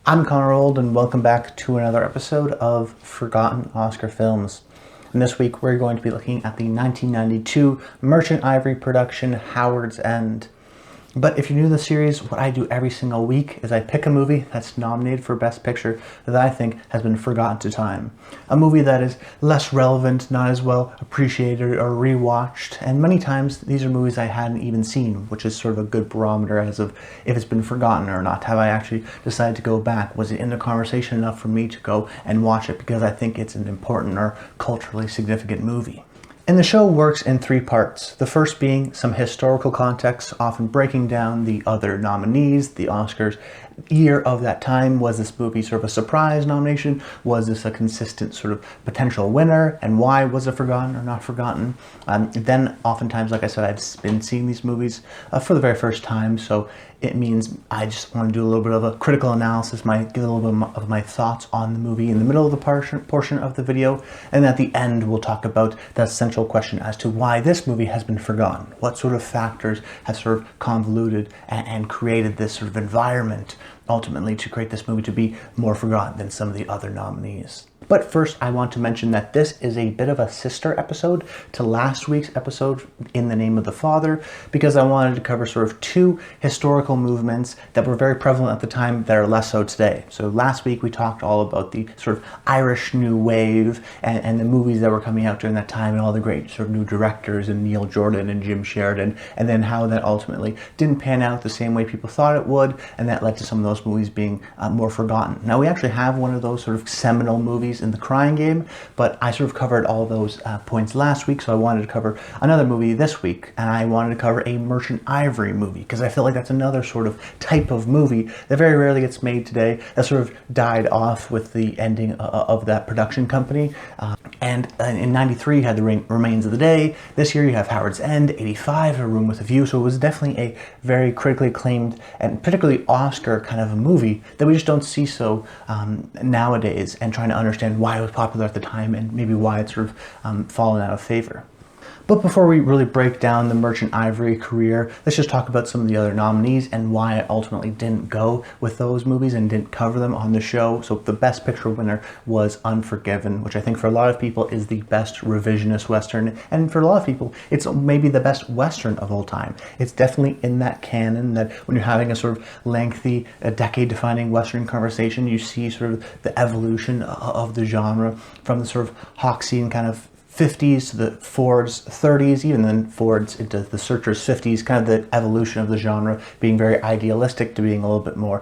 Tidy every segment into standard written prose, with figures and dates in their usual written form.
I'm Connor Old, and welcome back to another episode of Forgotten Oscar Films. And this week we're going to be looking at the 1992 Merchant Ivory production, Howard's End. But if you're new to the series, what I do every single week is I pick a movie that's nominated for Best Picture that I think has been forgotten to time. A movie that is less relevant, not as well appreciated or rewatched, and many times these are movies I hadn't even seen, which is sort of a good barometer as of if it's been forgotten or not. Have I actually decided to go back? Was it in the conversation enough for me to go and watch it because I think it's an important or culturally significant movie? And the show works in three parts. The first being some historical context, often breaking down the other nominees, the Oscars year of that time. Was this movie sort of a surprise nomination? Was this a consistent sort of potential winner? And why was it forgotten or not forgotten? Then oftentimes, like I said, I've been seeing these movies for the very first time, so it means I just want to do a little bit of a critical analysis, give a little bit of my thoughts on the movie in the middle of the portion of the video, and at the end we'll talk about the essential question as to why this movie has been forgotten. What sort of factors have sort of convoluted and created this sort of environment ultimately to create this movie to be more forgotten than some of the other nominees. But first, I want to mention that this is a bit of a sister episode to last week's episode, In the Name of the Father, because I wanted to cover sort of two historical movements that were very prevalent at the time that are less so today. So last week we talked all about the sort of Irish New Wave and the movies that were coming out during that time and all the great sort of new directors and Neil Jordan and Jim Sheridan, and then how that ultimately didn't pan out the same way people thought it would, and that led to some of those movies being more forgotten. Now we actually have one of those sort of seminal movies in The Crying Game, but I sort of covered all those points last week, so I wanted to cover another movie this week, and I wanted to cover a Merchant Ivory movie, because I feel like that's another sort of type of movie that very rarely gets made today, that sort of died off with the ending of that production company. And in 93 you had The Remains of the Day. This year you have Howard's End, 85, A Room with a View. So it was definitely a very critically acclaimed and particularly Oscar kind of a movie that we just don't see so nowadays, and trying to understand why it was popular at the time and maybe why it's sort of fallen out of favor. But before we really break down the Merchant Ivory career, let's just talk about some of the other nominees and why I ultimately didn't go with those movies and didn't cover them on the show. So the Best Picture winner was Unforgiven, which I think for a lot of people is the best revisionist Western, and for a lot of people it's maybe the best Western of all time. It's definitely in that canon that when you're having a sort of lengthy, decade-defining Western conversation, you see sort of the evolution of the genre from the sort of Hawksian kind of 50s to the Ford's 30s, even then Ford's into the Searchers 50s, kind of the evolution of the genre being very idealistic to being a little bit more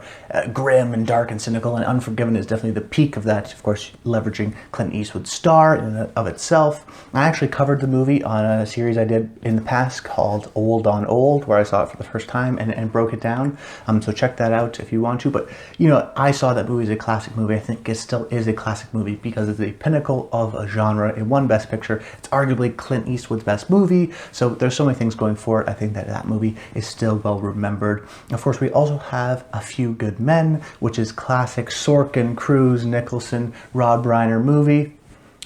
grim and dark and cynical, and Unforgiven is definitely the peak of that, of course leveraging Clint Eastwood's star in and of itself. I actually covered the movie on a series I did in the past called Old on Old, where I saw it for the first time and broke it down, so check that out if you want to. But you know, I saw that movie as a classic movie. I think it still is a classic movie because it's the pinnacle of a genre. It won Best Picture. It's arguably Clint Eastwood's best movie, so there's so many things going for it. I think that movie is still well remembered. Of course, we also have A Few Good Men, which is classic Sorkin, Cruise, Nicholson, Rob Reiner movie.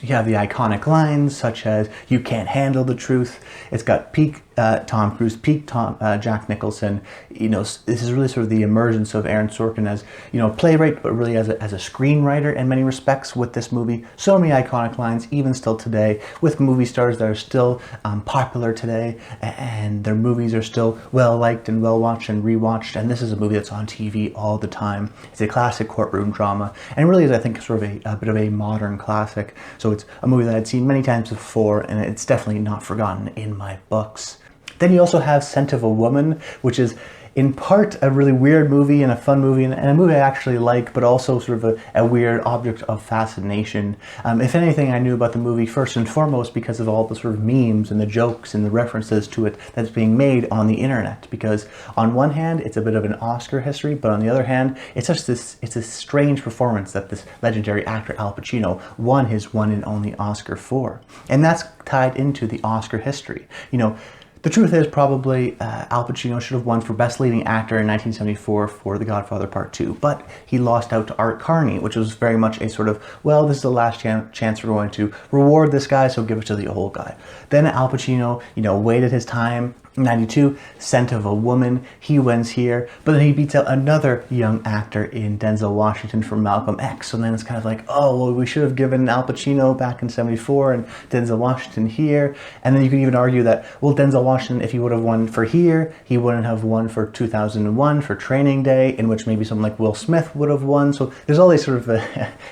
You have the iconic lines such as "You can't handle the truth." It's got peak Tom Cruise, peak Jack Nicholson. You know, this is really sort of the emergence of Aaron Sorkin as, you know, playwright, but really as a screenwriter in many respects with this movie. So many iconic lines, even still today, with movie stars that are still popular today, and their movies are still well liked and well watched and rewatched. And this is a movie that's on TV all the time. It's a classic courtroom drama, and really is, I think, sort of a bit of a modern classic. So it's a movie that I'd seen many times before, and it's definitely not forgotten in my books. Then you also have Scent of a Woman, which is in part a really weird movie and a fun movie, and a movie I actually like, but also sort of a weird object of fascination. If anything, I knew about the movie first and foremost because of all the sort of memes and the jokes and the references to it that's being made on the internet. Because on one hand, it's a bit of an Oscar history, but on the other hand, it's a strange performance that this legendary actor Al Pacino won his one and only Oscar for. And that's tied into the Oscar history. You know, the truth is probably Al Pacino should have won for Best Leading Actor in 1974 for The Godfather Part 2, but he lost out to Art Carney, which was very much a sort of, well, this is the last chance we're going to reward this guy, so give it to the old guy. Then Al Pacino, you know, waited his time, 92, Scent of a Woman, he wins here, but then he beats out another young actor in Denzel Washington for Malcolm X. So then it's kind of like, oh, well, we should have given Al Pacino back in 74 and Denzel Washington here. And then you could even argue that, well, Denzel Washington, if he would have won for here, he wouldn't have won for 2001 for Training Day, in which maybe someone like Will Smith would have won. So there's all these sort of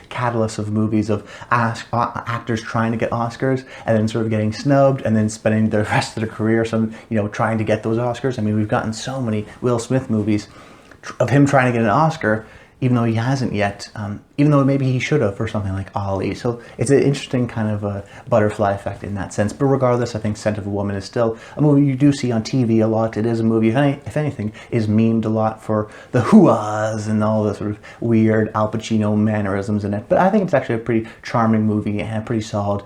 catalysts of movies of actors trying to get Oscars and then sort of getting snubbed and then spending the rest of their career trying to get those Oscars. I mean, we've gotten so many Will Smith movies of him trying to get an Oscar, even though he hasn't yet, even though maybe he should have for something like Ali. So it's an interesting kind of a butterfly effect in that sense. But regardless, I think Scent of a Woman is still a movie you do see on TV a lot. It is a movie, if anything, is memed a lot for the hoo-ahs and all the sort of weird Al Pacino mannerisms in it. But I think it's actually a pretty charming movie and a pretty solid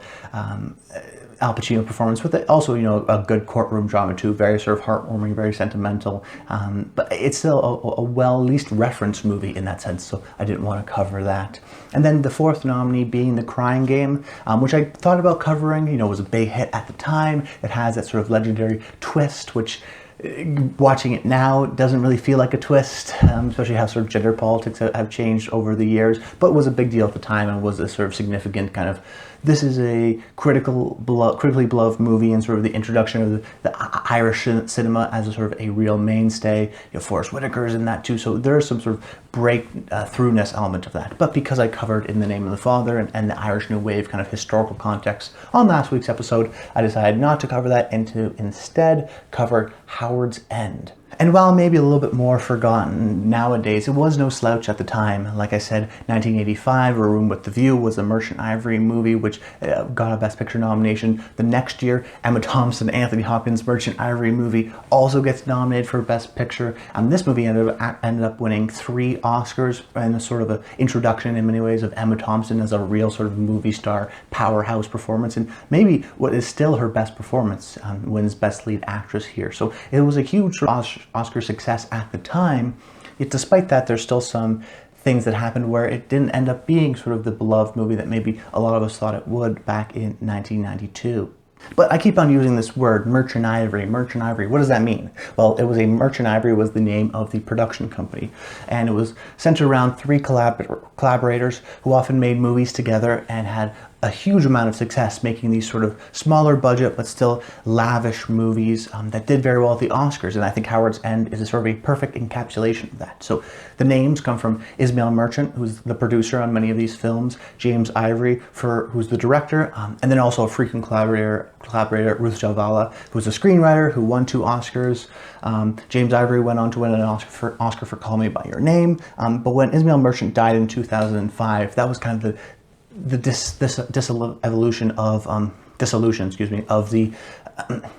Al Pacino performance with it. Also, a good courtroom drama too, very sort of heartwarming, very sentimental. But it's still a well, at least referenced movie in that sense, so I didn't want to cover that. And then the fourth nominee being The Crying Game, which I thought about covering, was a big hit at the time. It has that sort of legendary twist, which watching it now doesn't really feel like a twist, especially how sort of gender politics have changed over the years, but was a big deal at the time and was a sort of significant kind of, this is a critically beloved movie and sort of the introduction of the Irish cinema as a sort of a real mainstay. Forrest Whitaker's in that too, so there's some sort of breakthroughness element of that. But because I covered In the Name of the Father and the Irish New Wave kind of historical context on last week's episode, I decided not to cover that and to instead cover Howard's End. And while maybe a little bit more forgotten nowadays, it was no slouch at the time. Like I said, 1985, A Room with the View was a Merchant Ivory movie, which got a Best Picture nomination. The next year, Emma Thompson, Anthony Hopkins' Merchant Ivory movie also gets nominated for Best Picture. And this movie ended up winning 3 Oscars, and a sort of an introduction in many ways of Emma Thompson as a real sort of movie star powerhouse performance. And maybe what is still her best performance, wins Best Lead Actress here. So it was a huge Oscar success at the time, yet despite that there's still some things that happened where it didn't end up being sort of the beloved movie that maybe a lot of us thought it would back in 1992. But I keep on using this word, Merchant Ivory. Merchant Ivory, what does that mean? Well, Merchant Ivory was the name of the production company, and it was centered around 3 collaborators who often made movies together and had a huge amount of success making these sort of smaller budget but still lavish movies that did very well at the Oscars. And I think Howard's End is a sort of a perfect encapsulation of that. So the names come from Ismail Merchant, who's the producer on many of these films, James Ivory, who's the director, and then also a frequent collaborator, Ruth Jalvala, who's a screenwriter who won 2 Oscars. James Ivory went on to win an Oscar for Call Me By Your Name. But when Ismail Merchant died in 2005, that was kind of the dissolution of the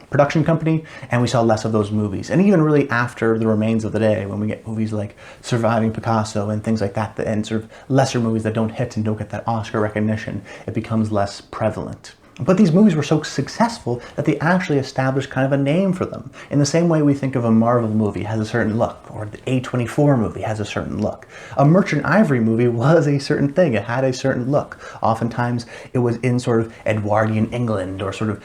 production company, and we saw less of those movies. And even really after The Remains of the Day, when we get movies like Surviving Picasso and things like that, and sort of lesser movies that don't hit and don't get that Oscar recognition, it becomes less prevalent. But these movies were so successful that they actually established kind of a name for them. In the same way we think of a Marvel movie has a certain look, or the A24 movie has a certain look. A Merchant Ivory movie was a certain thing. It had a certain look. Oftentimes it was in sort of Edwardian England, or sort of,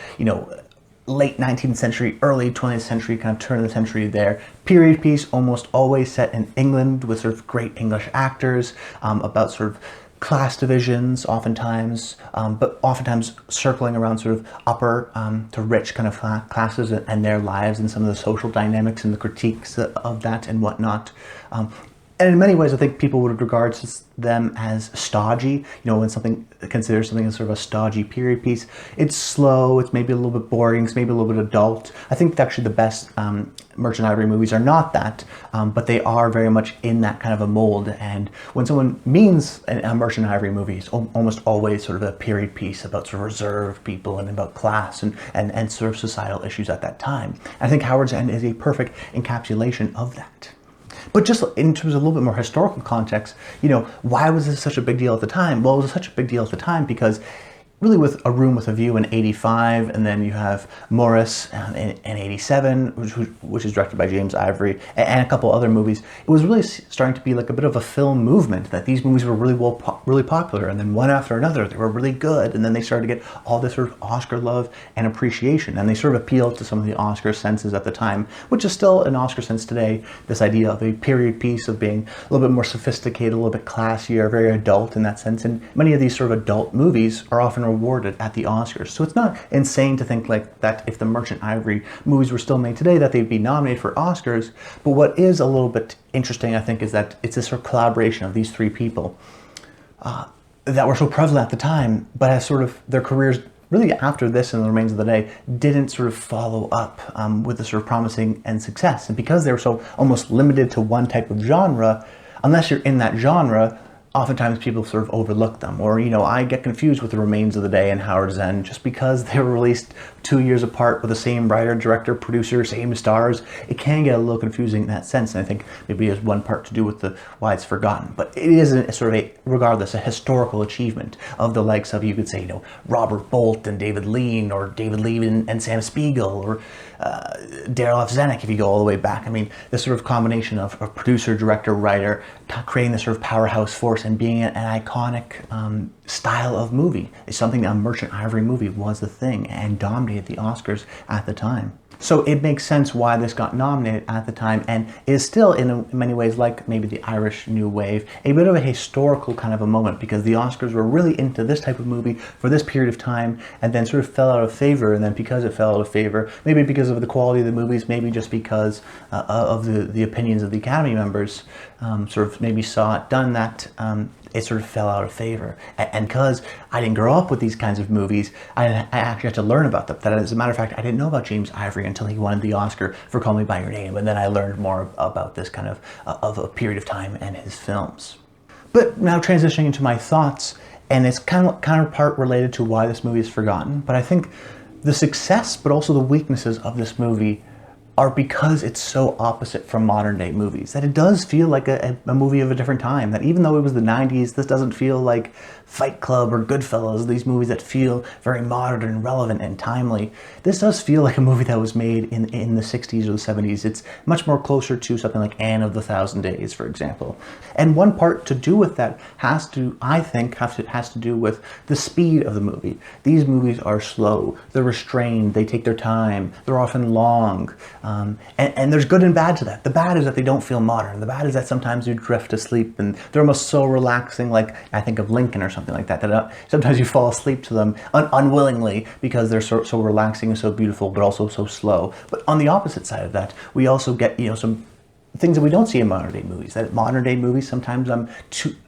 late 19th century, early 20th century, kind of turn of the century there. Period piece, almost always set in England with sort of great English actors, about sort of class divisions oftentimes, but oftentimes circling around sort of upper to rich kind of classes and their lives and some of the social dynamics and the critiques of that and whatnot. And in many ways, I think people would regard them as stodgy. When considers something as sort of a stodgy period piece, it's slow, it's maybe a little bit boring, it's maybe a little bit adult. I think actually the best Merchant Ivory movies are not that, but they are very much in that kind of a mold. And when someone means a Merchant Ivory movie, it's almost always sort of a period piece about sort of reserved people and about class and sort of societal issues at that time. I think Howard's End is a perfect encapsulation of that. But just in terms of a little bit more historical context, why was this such a big deal at the time? Well, it was such a big deal at the time because really with A Room with a View in '85, and then you have Morris in '87, which is directed by James Ivory, and a couple other movies. It was really starting to be like a bit of a film movement, that these movies were really popular, and then one after another they were really good, and then they started to get all this sort of Oscar love and appreciation, and they sort of appealed to some of the Oscar senses at the time, which is still an Oscar sense today. This idea of a period piece, of being a little bit more sophisticated, a little bit classier, very adult in that sense, and many of these sort of adult movies are often awarded at the Oscars. So it's not insane to think like that if the Merchant Ivory movies were still made today, that they'd be nominated for Oscars. But what is a little bit interesting, I think, is that it's this sort of collaboration of these three people that were so prevalent at the time, but as sort of their careers really after this and the remains of the day didn't sort of follow up with the sort of promising and success. And because they were so almost limited to one type of genre, unless you're in that genre, oftentimes people sort of overlook them. Or, I get confused with The Remains of the Day and Howard's End just because they were released 2 years apart with the same writer, director, producer, same stars. It can get a little confusing in that sense, and I think maybe it has one part to do with why it's forgotten. But it is regardless, a historical achievement of the likes of, you could say, Robert Bolt and David Lean, or David Lean and Sam Spiegel, or Darryl F. Zanuck, if you go all the way back. I mean, this sort of combination of producer, director, writer, creating this sort of powerhouse force and being an iconic style of movie is something that a Merchant Ivory movie was the thing and dominated the Oscars at the time. So it makes sense why this got nominated at the time, and is still in many ways, like maybe the Irish New Wave, a bit of a historical kind of a moment, because the Oscars were really into this type of movie for this period of time, and then sort of fell out of favor. And then because it fell out of favor, maybe because of the quality of the movies, maybe just because of the opinions of the Academy members, sort of maybe saw it done that it sort of fell out of favor. And because I didn't grow up with these kinds of movies, I actually had to learn about them. That, as a matter of fact, I didn't know about James Ivory until he won the Oscar for Call Me By Your Name, and then I learned more about this kind of a period of time and his films. But now transitioning into my thoughts, and it's kind of part related to why this movie is forgotten, but I think the success, but also the weaknesses of this movie are because it's so opposite from modern day movies, that it does feel like a movie of a different time. That even though it was the 90s, this doesn't feel like Fight Club or Goodfellas, these movies that feel very modern and relevant and timely. This does feel like a movie that was made in the 60s or the 70s. It's much more closer to something like Anne of the Thousand Days, for example. And one part to do with that has to do with the speed of the movie. These movies are slow, they're restrained, they take their time, they're often long. And there's good and bad to that. The bad is that they don't feel modern. The bad is that sometimes you drift asleep, and they're almost so relaxing, like I think of Lincoln or something like that, that sometimes you fall asleep to them unwillingly because they're so relaxing and so beautiful, but also so slow. But on the opposite side of that, we also get some things that we don't see in modern day movies. That modern day movies, sometimes I'm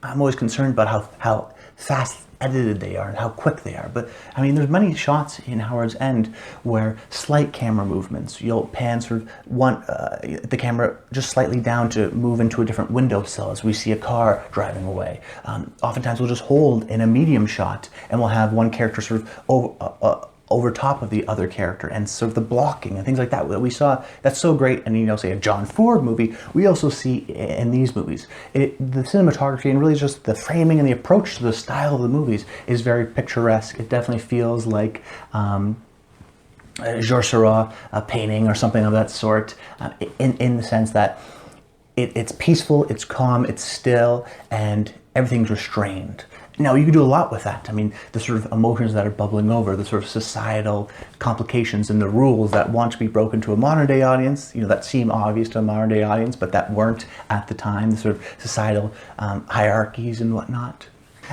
always concerned about how fast edited they are and how quick they are. But I mean, there's many shots in Howard's End where slight camera movements, you'll pan sort of the camera just slightly down to move into a different windowsill as we see a car driving away. Oftentimes we'll just hold in a medium shot, and we'll have one character sort of over top of the other character, and sort of the blocking and things like that we saw. That's so great. And say a John Ford movie, we also see in these movies. The cinematography and really just the framing and the approach to the style of the movies is very picturesque. It definitely feels like Georges Seurat painting or something of that sort, in the sense that it's peaceful, it's calm, it's still, and everything's restrained. Now, you can do a lot with that. I mean, the sort of emotions that are bubbling over, the sort of societal complications and the rules that want to be broken to a modern day audience, that seem obvious to a modern day audience, but that weren't at the time, the sort of societal hierarchies and whatnot.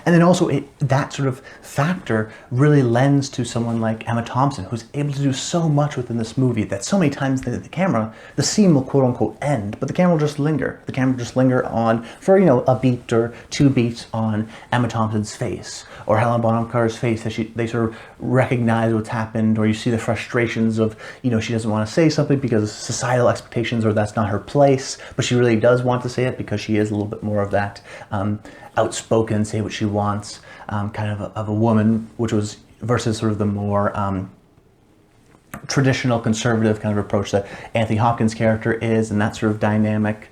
And then also that sort of factor really lends to someone like Emma Thompson, who's able to do so much within this movie that so many times the scene will quote unquote end, but the camera will just linger. The camera will just linger on for, a beat or two beats on Emma Thompson's face, or Helen Bonham Carter's face, as they sort of recognize what's happened, or you see the frustrations of, she doesn't want to say something because of societal expectations, or that's not her place, but she really does want to say it because she is a little bit more of that outspoken, say what she wants, kind of a woman, which was versus sort of the more traditional conservative kind of approach that Anthony Hopkins' character is, and that sort of dynamic.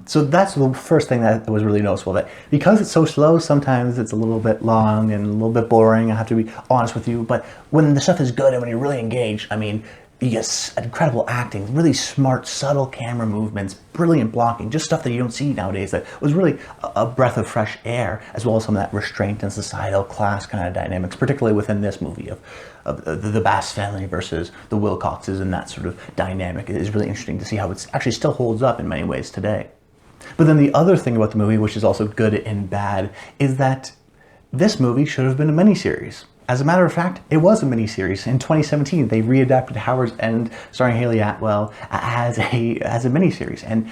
So that's the first thing that was really noticeable, that because it's so slow, sometimes it's a little bit long and a little bit boring, I have to be honest with you, but when the stuff is good and when you're really engaged, I mean, you get incredible acting, really smart, subtle camera movements, brilliant blocking, just stuff that you don't see nowadays that was really a breath of fresh air, as well as some of that restraint and societal class kind of dynamics, particularly within this movie of the Bass family versus the Wilcoxes, and that sort of dynamic is really interesting to see how it actually still holds up in many ways today. But then the other thing about the movie, which is also good and bad, is that this movie should have been a miniseries. As a matter of fact, it was a miniseries. In 2017, they readapted Howard's End, starring Haley Atwell, as a miniseries. And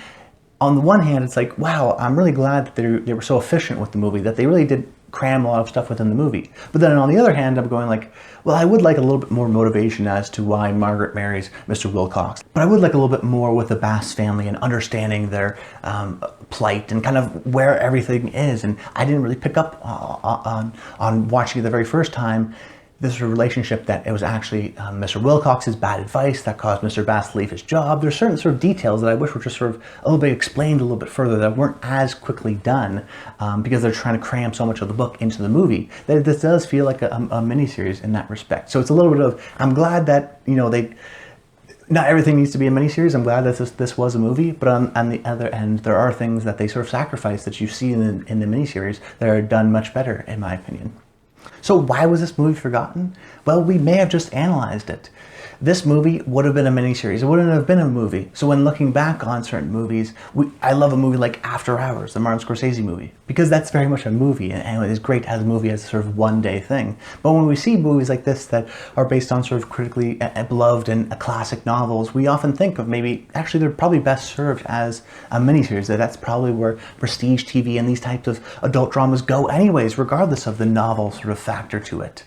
on the one hand, it's like, wow, I'm really glad that they were so efficient with the movie, that they really did cram a lot of stuff within the movie. But then on the other hand, I'm going like, well, I would like a little bit more motivation as to why Margaret marries Mr. Wilcox. But I would like a little bit more with the Bass family and understanding their plight and kind of where everything is. And I didn't really pick up on watching it the very first time, this relationship that it was actually Mr. Wilcox's bad advice that caused Mr. Bass to leave his job. There's certain sort of details that I wish were just sort of a little bit explained a little bit further, that weren't as quickly done because they're trying to cram so much of the book into the movie. That this does feel like a miniseries in that respect. So it's a little bit of, I'm glad that, you know, not everything needs to be a miniseries. I'm glad that this was a movie, but on the other end, there are things that they sort of sacrifice that you see in the miniseries that are done much better, in my opinion. So why was this movie forgotten? Well, we may have just analyzed it. This movie would have been a miniseries. It wouldn't have been a movie. So when looking back on certain movies, I love a movie like After Hours, the Martin Scorsese movie, because that's very much a movie, and it is great as a movie as a sort of one-day thing. But when we see movies like this that are based on sort of critically beloved and classic novels, we often think of maybe, actually they're probably best served as a miniseries. That's probably where prestige TV and these types of adult dramas go anyways, regardless of the novel sort of factor to it.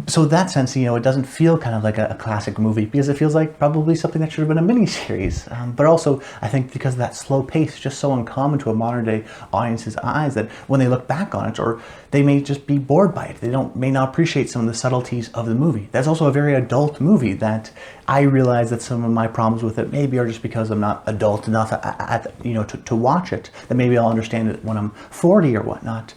So in that sense, you know, it doesn't feel kind of like a classic movie, because it feels like probably something that should have been a miniseries. But also, I think because of that slow pace is just so uncommon to a modern day audience's eyes, that when they look back on it, or they may just be bored by it, they may not appreciate some of the subtleties of the movie. That's also a very adult movie that I realize that some of my problems with it maybe are just because I'm not adult enough to watch it, that maybe I'll understand it when I'm 40 or whatnot.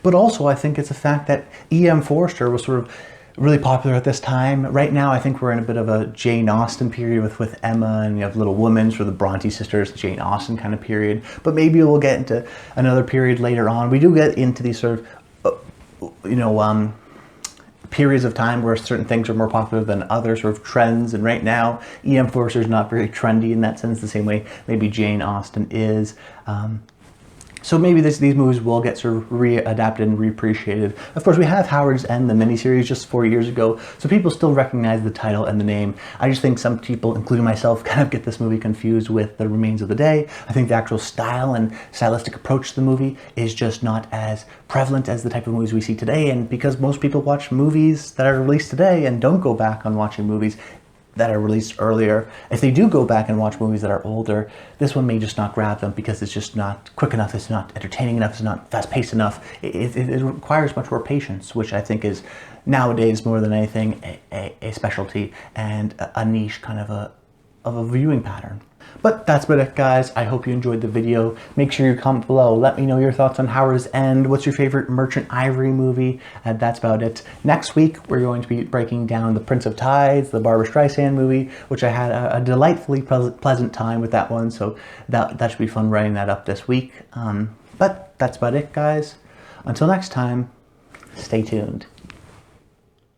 But also I think it's a fact that E.M. Forster was sort of really popular at this time. Right now I think we're in a bit of a Jane Austen period with Emma, and you have Little Women, sort of the Bronte sisters, the Jane Austen kind of period. But maybe we'll get into another period later on. We do get into these sort of, periods of time where certain things are more popular than others, sort of trends, and right now E.M. Forster is not very trendy in that sense, the same way maybe Jane Austen is. So maybe these movies will get sort of readapted and reappreciated. Of course, we have Howard's End, the miniseries, just 4 years ago, so people still recognize the title and the name. I just think some people, including myself, kind of get this movie confused with The Remains of the Day. I think the actual style and stylistic approach to the movie is just not as prevalent as the type of movies we see today, and because most people watch movies that are released today and don't go back on watching movies that are released earlier, if they do go back and watch movies that are older, this one may just not grab them because it's just not quick enough, it's not entertaining enough, it's not fast-paced enough. It requires much more patience, which I think is nowadays more than anything a specialty and a niche kind of a viewing pattern. But that's about it, guys. I hope you enjoyed the video. Make sure you comment below. Let me know your thoughts on Howard's End. What's your favorite Merchant Ivory movie? That's about it. Next week, we're going to be breaking down The Prince of Tides, the Barbra Streisand movie, which I had a delightfully pleasant time with that one. So that should be fun writing that up this week. But that's about it, guys. Until next time, stay tuned.